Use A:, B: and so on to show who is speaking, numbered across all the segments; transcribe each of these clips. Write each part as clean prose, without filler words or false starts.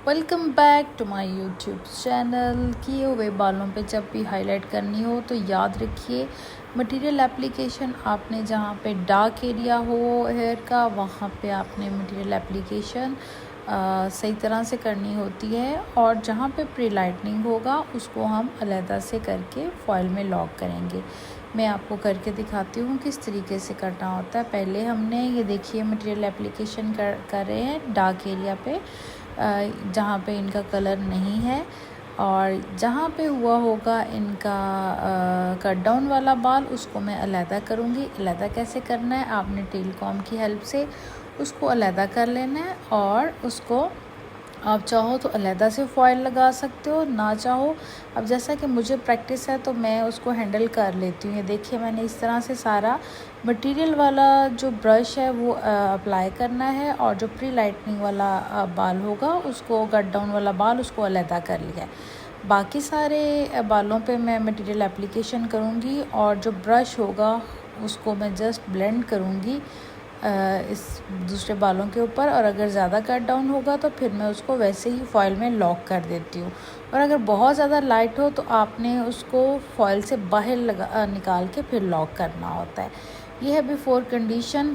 A: Welcome back to my YouTube channel. किए हुए बालों पे जब भी हाईलाइट करनी हो तो याद रखिए मटेरियल एप्लीकेशन आपने जहाँ पे डार्क एरिया हो हेयर का वहाँ पे आपने मटेरियल एप्लीकेशन सही तरह से करनी होती है, और जहाँ पे प्री लाइटनिंग होगा उसको हम अलहदा से करके फॉइल में लॉक करेंगे। मैं आपको करके दिखाती हूँ किस तरीके से करना होता है। पहले हमने ये देखिए मटेरियल एप्लीकेशन कर रहे हैं डार्क एरिया पे, जहाँ पे इनका कलर नहीं है, और जहाँ पे हुआ होगा इनका कट डाउन वाला बाल उसको मैं अलहदा करूँगी। अलहदा कैसे करना है, आपने टेल कॉम की हेल्प से उसको अलहदा कर लेना है, और उसको आप चाहो तो अलहदा से फॉइल लगा सकते हो, ना चाहो अब जैसा कि मुझे प्रैक्टिस है तो मैं उसको हैंडल कर लेती हूँ। ये देखिए मैंने इस तरह से सारा मटेरियल वाला जो ब्रश है वो अप्लाई करना है, और जो प्री लाइटनिंग वाला बाल होगा उसको कट डाउन वाला बाल उसको अलहदा कर लिया है। बाकी सारे बालों पे मैं मटेरियल एप्लीकेशन करूँगी, और जो ब्रश होगा उसको मैं जस्ट ब्लेंड करूँगी इस दूसरे बालों के ऊपर, और अगर ज़्यादा कट डाउन होगा तो फिर मैं उसको वैसे ही फॉइल में लॉक कर देती हूँ। और अगर बहुत ज़्यादा लाइट हो तो आपने उसको फॉइल से बाहर निकाल के फिर लॉक करना होता है। ये है बिफ़ोर कंडीशन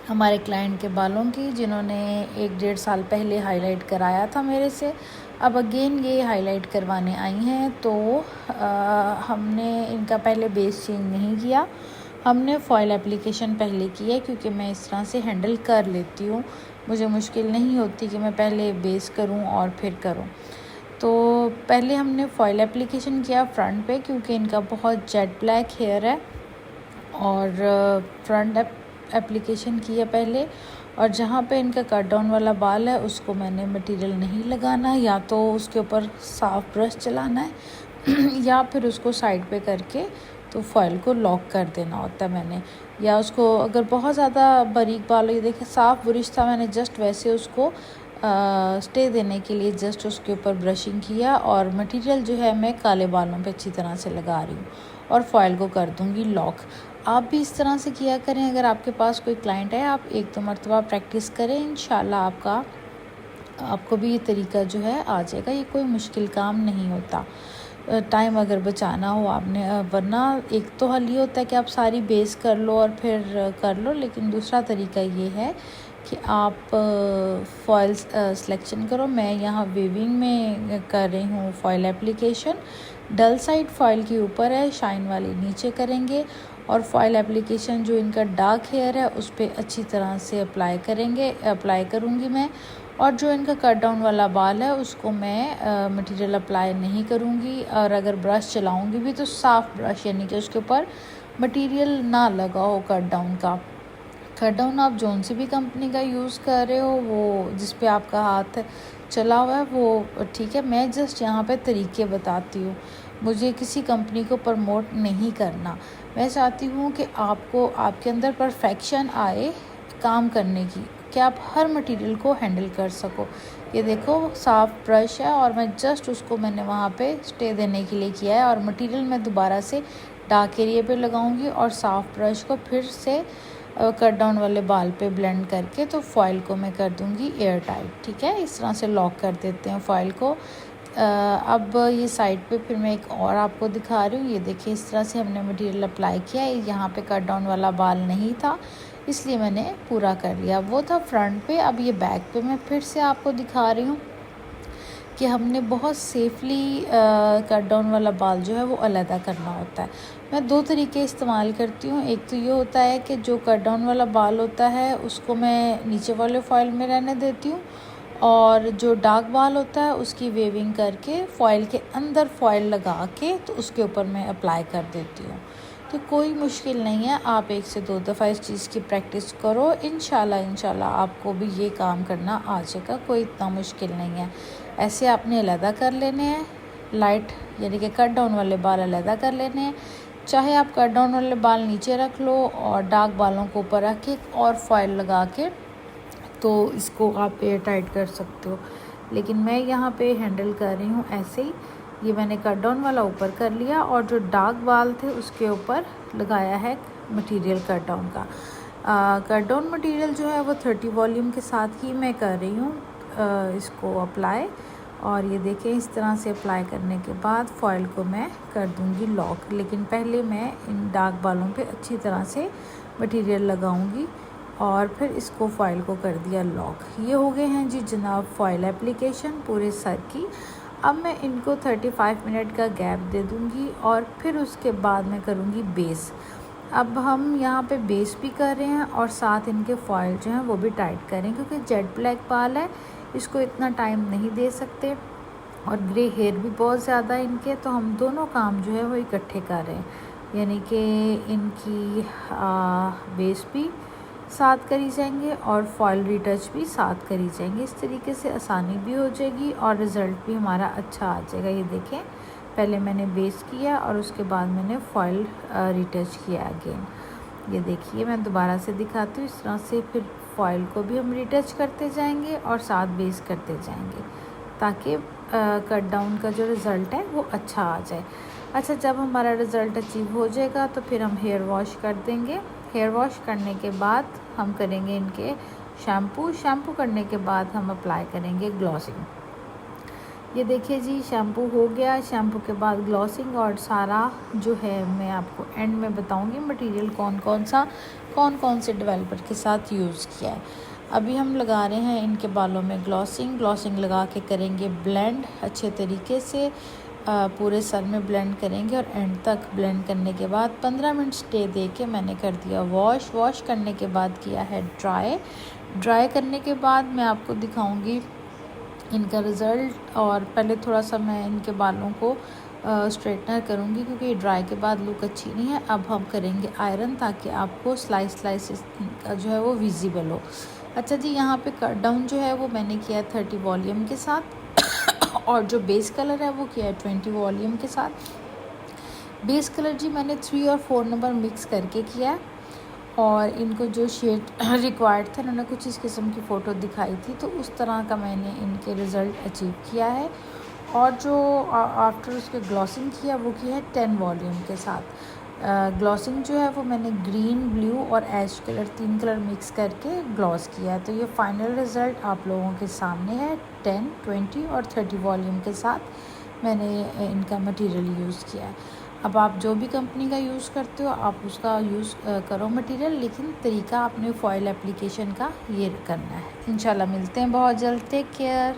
A: हमारे क्लाइंट के बालों की, जिन्होंने 1-1.5 साल पहले हाईलाइट कराया था मेरे से। अब अगेन ये हाईलाइट करवाने आई हैं, तो हमने इनका पहले बेस चेंज नहीं किया, हमने फॉइल एप्लीकेशन पहले की है, क्योंकि मैं इस तरह से हैंडल कर लेती हूँ। मुझे मुश्किल नहीं होती कि मैं पहले बेस करूँ और फिर करूँ। तो पहले हमने फॉइल एप्लीकेशन किया फ्रंट पे, क्योंकि इनका बहुत जेट ब्लैक हेयर है, और फ्रंट एप्लीकेशन किया पहले। और जहाँ पे इनका कट डाउन वाला बाल है उसको मैंने मटेरियल नहीं लगाना, या तो उसके ऊपर साफ ब्रश चलाना है या फिर उसको साइड पे करके तो फॉइल को लॉक कर देना होता है मैंने। या उसको अगर बहुत ज़्यादा बारीक बाल हो, ये देखिए साफ़ ब्रश था, मैंने जस्ट वैसे उसको स्टे देने के लिए जस्ट उसके ऊपर ब्रशिंग किया, और मटेरियल जो है मैं काले बालों पे अच्छी तरह से लगा रही हूँ, और फॉइल को कर दूँगी लॉक। आप भी इस तरह से किया करें। अगर आपके पास कोई क्लाइंट है, आप 1-2 मरतबा प्रैक्टिस करें, इंशाल्लाह आपको भी ये तरीका जो है आ जाएगा। ये कोई मुश्किल काम नहीं होता। टाइम अगर बचाना हो आपने, वरना एक तो हल ये होता है कि आप सारी बेस कर लो और फिर कर लो, लेकिन दूसरा तरीका ये है कि आप फॉइल सिलेक्शन करो। मैं यहाँ वेविंग में कर रही हूँ फॉइल एप्लीकेशन। डल साइड फॉइल के ऊपर है, शाइन वाली नीचे करेंगे, और फॉइल एप्लीकेशन जो इनका डार्क हेयर है उस पर अच्छी तरह से अप्लाई करूँगी मैं। और जो इनका कट डाउन वाला बाल है उसको मैं मटेरियल अप्लाई नहीं करूँगी, और अगर ब्रश चलाऊँगी भी तो साफ़ ब्रश, यानी कि उसके ऊपर मटेरियल ना लगा हो कट डाउन का। कट डाउन आप जौन सी भी कंपनी का यूज़ कर रहे हो, वो जिस पे आपका हाथ चला हुआ है वो ठीक है। मैं जस्ट यहाँ पे तरीके बताती हूँ, मुझे किसी कंपनी को प्रमोट नहीं करना। मैं चाहती हूँ कि आपको आपके अंदर परफेक्शन आए काम करने की, कि आप हर मटेरियल को हैंडल कर सको। ये देखो साफ़ ब्रश है, और मैं जस्ट उसको मैंने वहाँ पे स्टे देने के लिए किया है, और मटेरियल मैं दोबारा से डार्क एरिया पे लगाऊंगी, और साफ़ ब्रश को फिर से कट डाउन वाले बाल पे ब्लेंड करके तो फॉइल को मैं कर दूंगी एयर टाइट। ठीक है, इस तरह से लॉक कर देते हैं फॉइल को। अब ये साइड पे फिर मैं एक और आपको दिखा रही हूँ। ये देखिए इस तरह से हमने मटेरियल अप्लाई किया है। यहाँ पे कट डाउन वाला बाल नहीं था, इसलिए मैंने पूरा कर लिया। वो था फ्रंट पे। अब ये बैक पे मैं फिर से आपको दिखा रही हूँ कि हमने बहुत सेफली कट डाउन वाला बाल जो है वो अलहदा करना होता है। मैं 2 तरीके इस्तेमाल करती हूँ। एक तो ये होता है कि जो कट डाउन वाला बाल होता है उसको मैं नीचे वाले फॉइल में रहने देती हूँ, और जो डार्क बाल होता है उसकी वेविंग करके फॉइल के अंदर फॉइल लगा के तो उसके ऊपर मैं अप्लाई कर देती हूँ। तो कोई मुश्किल नहीं है, आप 1 से 2 दफ़ा इस चीज़ की प्रैक्टिस करो, इंशाल्लाह आपको भी ये काम करना आ जाएगा। कोई इतना मुश्किल नहीं है। ऐसे आपने अलहदा कर लेने हैं, लाइट यानी कि कट डाउन वाले बाल अलहदा कर लेने हैं। चाहे आप कट डाउन वाले बाल नीचे रख लो और डार्क बालों को ऊपर रख के और फॉइल लगा के तो इसको आप एयर टाइट कर सकते हो, लेकिन मैं यहाँ पे हैंडल कर रही हूँ ऐसे ही। ये मैंने कट डाउन वाला ऊपर कर लिया, और जो डार्क बाल थे उसके ऊपर लगाया है मटेरियल कट डाउन का। कट डाउन मटेरियल जो है वो 30 वॉल्यूम के साथ ही मैं कर रही हूँ। इसको अप्लाई। और ये देखें इस तरह से अप्लाई करने के बाद फ़ॉइल को मैं कर दूंगी लॉक, लेकिन पहले मैं इन डार्क बालों पे अच्छी तरह से मटेरियल लगाऊंगी और फिर इसको फ़ॉइल को कर दिया लॉक। ये हो गए हैं जी जनाब फ़ॉइल एप्लीकेशन पूरे सर की। अब मैं इनको 35 मिनट का गैप दे दूंगी और फिर उसके बाद मैं करूंगी बेस। अब हम यहाँ पे बेस भी कर रहे हैं और साथ इनके फॉइल जो हैं वो भी टाइट करें, क्योंकि जेट ब्लैक बाल है, इसको इतना टाइम नहीं दे सकते और ग्रे हेयर भी बहुत ज़्यादा इनके, तो हम दोनों काम जो है वो इकट्ठे कर रहे हैं। यानी कि इनकी बेस भी साथ करी जाएंगे और फॉइल रिटच भी साथ करी जाएंगे। इस तरीके से आसानी भी हो जाएगी और रिज़ल्ट भी हमारा अच्छा आ जाएगा। ये देखें पहले मैंने बेस किया और उसके बाद मैंने फॉइल रिटच किया अगेन। ये देखिए मैं दोबारा से दिखाती हूँ। इस तरह से फिर फॉइल को भी हम रिटच करते जाएंगे और साथ बेस करते जाएंगे, ताकि कट डाउन का जो रिज़ल्ट है वो अच्छा आ जाए। अच्छा, जब हमारा रिज़ल्ट अचीव हो जाएगा तो फिर हम हेयर वॉश कर देंगे। हेयर वॉश करने के बाद हम करेंगे इनके शैम्पू करने के बाद हम अप्लाई करेंगे ग्लॉसिंग। ये देखिए जी शैम्पू हो गया, शैम्पू के बाद ग्लॉसिंग और सारा जो है मैं आपको एंड में बताऊंगी मटेरियल कौन कौन से डेवलपर के साथ यूज़ किया है। अभी हम लगा रहे हैं इनके बालों में ग्लॉसिंग लगा के करेंगे ब्लेंड अच्छे तरीके से, पूरे सर में ब्लेंड करेंगे और एंड तक ब्लेंड करने के बाद 15 मिनट स्टे दे के मैंने कर दिया वॉश करने के बाद किया है ड्राई करने के बाद मैं आपको दिखाऊंगी इनका रिज़ल्ट। और पहले थोड़ा सा मैं इनके बालों को स्ट्रेटनर करूँगी, क्योंकि ड्राई के बाद लुक अच्छी नहीं है। अब हम करेंगे आयरन, ताकि आपको स्लाइस का जो है वो विजिबल हो। अच्छा जी, यहाँ पे कट डाउन जो है वो मैंने किया है 30 वॉल्यूम के साथ और जो बेस कलर है वो किया है 20 वॉल्यूम के साथ। बेस कलर जी मैंने 3 और 4 नंबर मिक्स करके किया है और इनको जो शेड रिक्वायर्ड था उन्होंने कुछ इस किस्म की फ़ोटो दिखाई थी, तो उस तरह का मैंने इनके रिज़ल्ट अचीव किया है। और जो आफ्टर उसके ग्लॉसिंग किया वो किया है 10 वॉल्यूम के साथ। ग्लॉसिंग जो है वो मैंने ग्रीन, ब्लू और ऐश कलर 3 कलर मिक्स करके ग्लॉस किया है। तो ये फ़ाइनल रिज़ल्ट आप लोगों के सामने है। 10, 20 और 30 वॉल्यूम के साथ मैंने इनका मटेरियल यूज़ किया है। अब आप जो भी कंपनी का यूज़ करते हो आप उसका यूज़ करो मटेरियल, लेकिन तरीका आपने फॉइल एप्लीकेशन का ये करना है। इंशाल्लाह मिलते हैं बहुत जल्द। Take care.